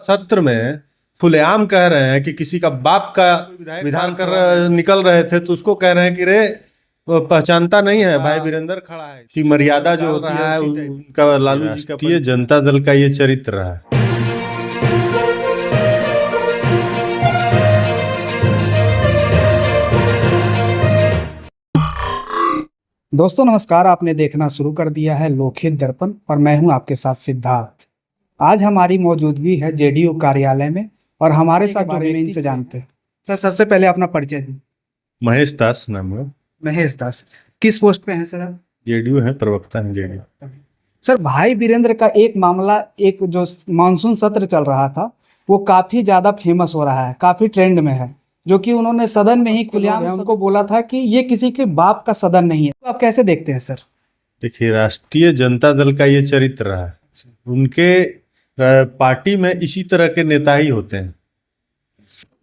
सत्र में खुलेआम कह रहे हैं कि किसी का बाप का विधान कर निकल रहे थे तो उसको कह रहे हैं कि रे पहचानता नहीं है भाई वीरेंद्र खड़ा है कि मर्यादा जो होती है उनका लालू जी का राष्ट्रीय जनता दल का ये चरित्र रहा है। दोस्तों नमस्कार, आपने देखना शुरू कर दिया है लोकहित दर्पण और मैं हूं आपके साथ सिद्धार्थ। आज हमारी मौजूदगी है जेडीयू कार्यालय में और हमारे साथ जो मेन से जानते हैं सर, सबसे पहले अपना परिचय दें। महेश दास नाम है। महेश दास किस पोस्ट पे हैं सर आप? जेडीयू है, प्रवक्ता है जेडीयू। सर भाई वीरेंद्र का एक मामला, एक जो मानसून सत्र चल रहा था वो काफी ज्यादा फेमस हो रहा है, काफी ट्रेंड में है, जो कि उन्होंने सदन में ही खुलेआम हमको बोला था कि ये किसी के बाप का सदन नहीं है। तो आप कैसे देखते हैं सर? देखिए, राष्ट्रीय जनता दल का ये चरित्र रहा है। उनके पार्टी में इसी तरह के नेता ही होते हैं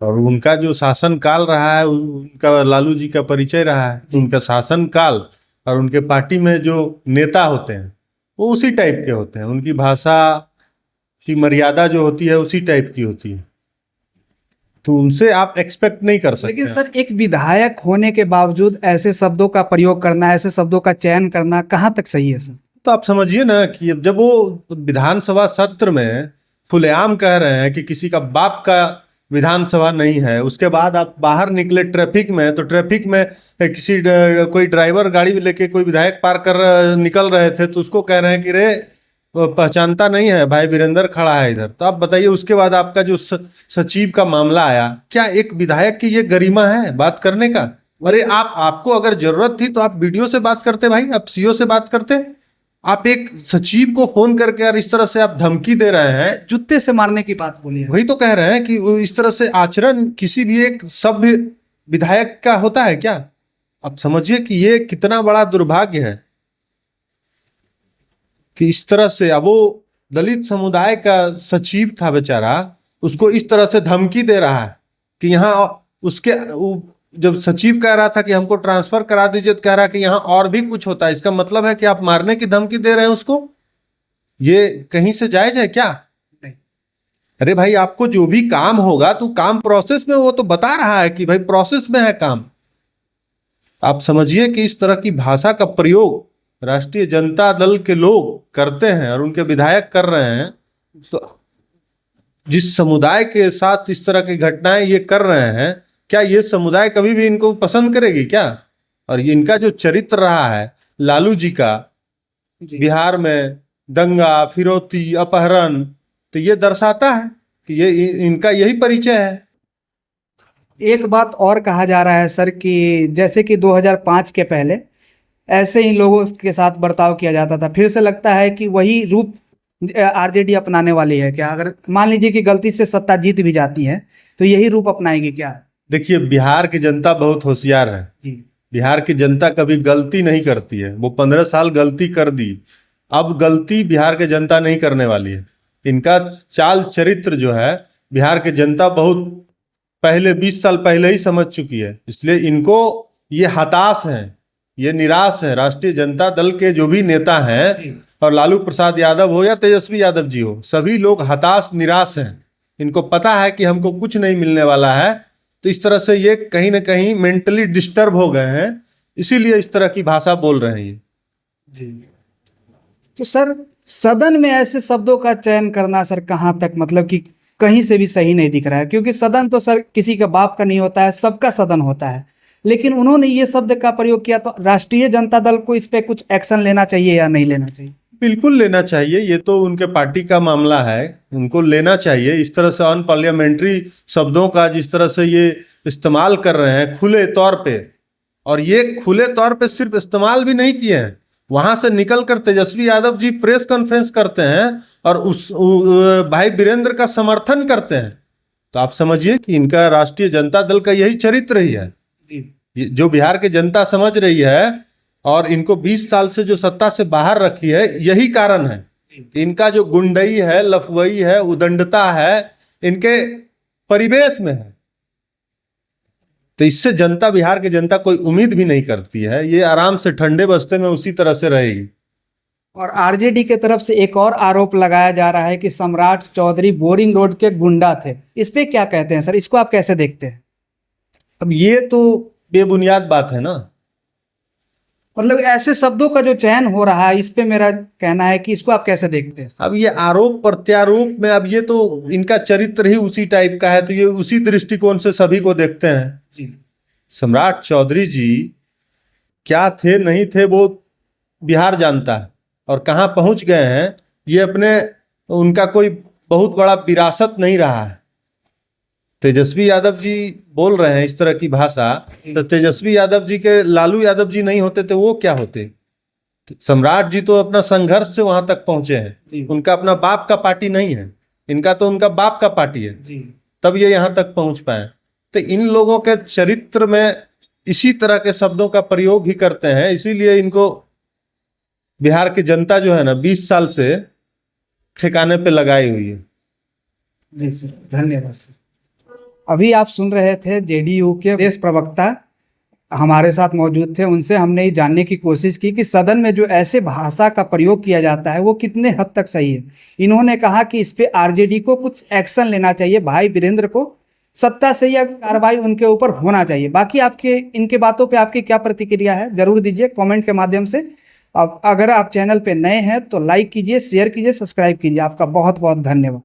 और उनका जो शासन काल रहा है, उनका लालू जी का परिचय रहा है। उनका शासन काल और उनके पार्टी में जो नेता होते हैं वो उसी टाइप के होते हैं। उनकी भाषा की मर्यादा जो होती है उसी टाइप की होती है, तो उनसे आप एक्सपेक्ट नहीं कर सकते। लेकिन सर एक विधायक होने के बावजूद ऐसे शब्दों का प्रयोग करना, ऐसे शब्दों का चयन करना कहाँ तक सही है सर? तो आप समझिए ना कि जब वो विधानसभा सत्र में खुलेआम कह रहे हैं कि किसी का बाप का विधानसभा नहीं है, उसके बाद आप बाहर निकले ट्रैफिक में, तो ट्रैफिक में कोई ड्राइवर गाड़ी लेके कोई विधायक पार कर निकल रहे थे तो उसको कह रहे हैं कि रे पहचानता नहीं है भाई वीरेंद्र खड़ा है इधर। तो आप बताइए, उसके बाद आपका जो सचिव का मामला आया, क्या एक विधायक की ये गरिमा है बात करने का? अरे आपको अगर जरूरत थी तो आप वीडियो से बात करते भाई, आप सीओ से बात करते। आप एक सचिव को फोन करके यार इस तरह से आप धमकी दे रहे हैं, जूते से मारने की बात बोली है। वही तो कह रहे हैं कि इस तरह से आचरण किसी भी एक सभ्य विधायक का होता है क्या? आप समझिए कि ये कितना बड़ा दुर्भाग्य है कि इस तरह से अब वो दलित समुदाय का सचिव था बेचारा, उसको इस तरह से धमकी दे रहा है कि यहाँ उसके जब सचिव कह रहा था कि हमको ट्रांसफर करा दीजिए, तो कह रहा है कि यहाँ और भी कुछ होता है। इसका मतलब है कि आप मारने की धमकी दे रहे हैं उसको। ये कहीं से जायज है क्या? नहीं। अरे भाई, आपको जो भी काम होगा तो काम प्रोसेस में, वो तो बता रहा है कि भाई प्रोसेस में है काम। आप समझिए कि इस तरह की भाषा का प्रयोग राष्ट्रीय जनता दल के लोग करते हैं और उनके विधायक कर रहे हैं, तो जिस समुदाय के साथ इस तरह की घटनाएं ये कर रहे हैं, क्या ये समुदाय कभी भी इनको पसंद करेगी क्या? और इनका जो चरित्र रहा है लालू जी का, बिहार में दंगा, फिरौती, अपहरण, तो ये दर्शाता है कि ये इनका यही परिचय है। एक बात और कहा जा रहा है सर कि जैसे कि 2005 के पहले ऐसे ही लोगों के साथ बर्ताव किया जाता था, फिर से लगता है कि वही रूप आरजेडी अपनाने वाली है क्या? अगर मान लीजिए कि गलती से सत्ता जीत भी जाती है तो यही रूप अपनाएगी क्या? देखिए, बिहार की जनता बहुत होशियार है जी। बिहार की जनता कभी गलती नहीं करती है। वो 15 साल गलती कर दी, अब गलती बिहार की जनता नहीं करने वाली है। इनका चाल चरित्र जो है बिहार की जनता बहुत पहले 20 साल पहले ही समझ चुकी है, इसलिए इनको ये हताश है, ये निराश है। राष्ट्रीय जनता दल के जो भी नेता हैं, और लालू प्रसाद यादव हो या तेजस्वी यादव जी हो, सभी लोग हताश निराश हैं। इनको पता है कि हमको कुछ नहीं मिलने वाला है, तो इस तरह से ये कहीं ना कहीं मेंटली डिस्टर्ब हो गए हैं, इसीलिए इस तरह की भाषा बोल रहे हैं जी। तो सर सदन में ऐसे शब्दों का चयन करना सर कहाँ तक, मतलब कि कहीं से भी सही नहीं दिख रहा है, क्योंकि सदन तो सर किसी के बाप का नहीं होता है, सबका सदन होता है। लेकिन उन्होंने ये शब्द का प्रयोग किया, तो राष्ट्रीय जनता दल को इस पे कुछ एक्शन लेना चाहिए या नहीं लेना चाहिए? बिल्कुल लेना चाहिए, ये तो उनके पार्टी का मामला है, उनको लेना चाहिए। इस तरह से अनपार्लियामेंट्री शब्दों का जिस तरह से ये इस्तेमाल कर रहे हैं खुले तौर पे, और ये खुले तौर पे सिर्फ इस्तेमाल भी नहीं किए हैं, वहां से निकलकर तेजस्वी यादव जी प्रेस कॉन्फ्रेंस करते हैं और भाई वीरेंद्र का समर्थन करते हैं। तो आप समझिए कि इनका राष्ट्रीय जनता दल का यही चरित्र ही है जी। जो बिहार की जनता समझ रही है और इनको 20 साल से जो सत्ता से बाहर रखी है, यही कारण है। इनका जो गुंडई है, लफवई है, उदंडता है, इनके परिवेश में है। तो इससे जनता, बिहार की जनता कोई उम्मीद भी नहीं करती है, ये आराम से ठंडे बस्ते में उसी तरह से रहेगी। और आरजेडी के तरफ से एक और आरोप लगाया जा रहा है कि सम्राट चौधरी बोरिंग रोड के गुंडा थे। इस पे क्या कहते हैं सर, इसको आप कैसे देखते हैं? अब ये तो बेबुनियाद बात है ना। मतलब ऐसे शब्दों का जो चयन हो रहा है, इस पे मेरा कहना है कि इसको आप कैसे देखते हैं? अब ये आरोप प्रत्यारोप में, अब ये तो इनका चरित्र ही उसी टाइप का है, तो ये उसी दृष्टिकोण से सभी को देखते हैं। जी। सम्राट चौधरी जी क्या थे नहीं थे वो बिहार जानता है, और कहाँ पहुंच गए हैं ये अपने, उनका कोई बहुत बड़ा विरासत नहीं रहा है। तेजस्वी यादव जी बोल रहे हैं इस तरह की भाषा, तो तेजस्वी यादव जी के लालू यादव जी नहीं होते तो वो क्या होते? सम्राट जी तो अपना संघर्ष से वहां तक पहुंचे हैं, उनका अपना बाप का पार्टी नहीं है, इनका तो उनका बाप का पार्टी है, तब ये यहां तक पहुंच पाए। तो इन लोगों के चरित्र में इसी तरह के शब्दों का प्रयोग ही करते हैं, इसीलिए इनको बिहार की जनता जो है ना 20 साल से ठिकाने पे लगाई हुई है। जी सर, धन्यवाद सर। अभी आप सुन रहे थे जेडीयू के देश प्रवक्ता हमारे साथ मौजूद थे, उनसे हमने ये जानने की कोशिश की कि सदन में जो ऐसे भाषा का प्रयोग किया जाता है वो कितने हद तक सही है। इन्होंने कहा कि इस पे आरजेडी को कुछ एक्शन लेना चाहिए, भाई वीरेंद्र को सत्ता से या कार्रवाई उनके ऊपर होना चाहिए। बाकी आपके इनके बातों पे आपकी क्या प्रतिक्रिया है जरूर दीजिए कमेंट के माध्यम से। अब अगर आप चैनल पे नए हैं तो लाइक कीजिए, शेयर कीजिए, सब्सक्राइब कीजिए। आपका बहुत बहुत धन्यवाद।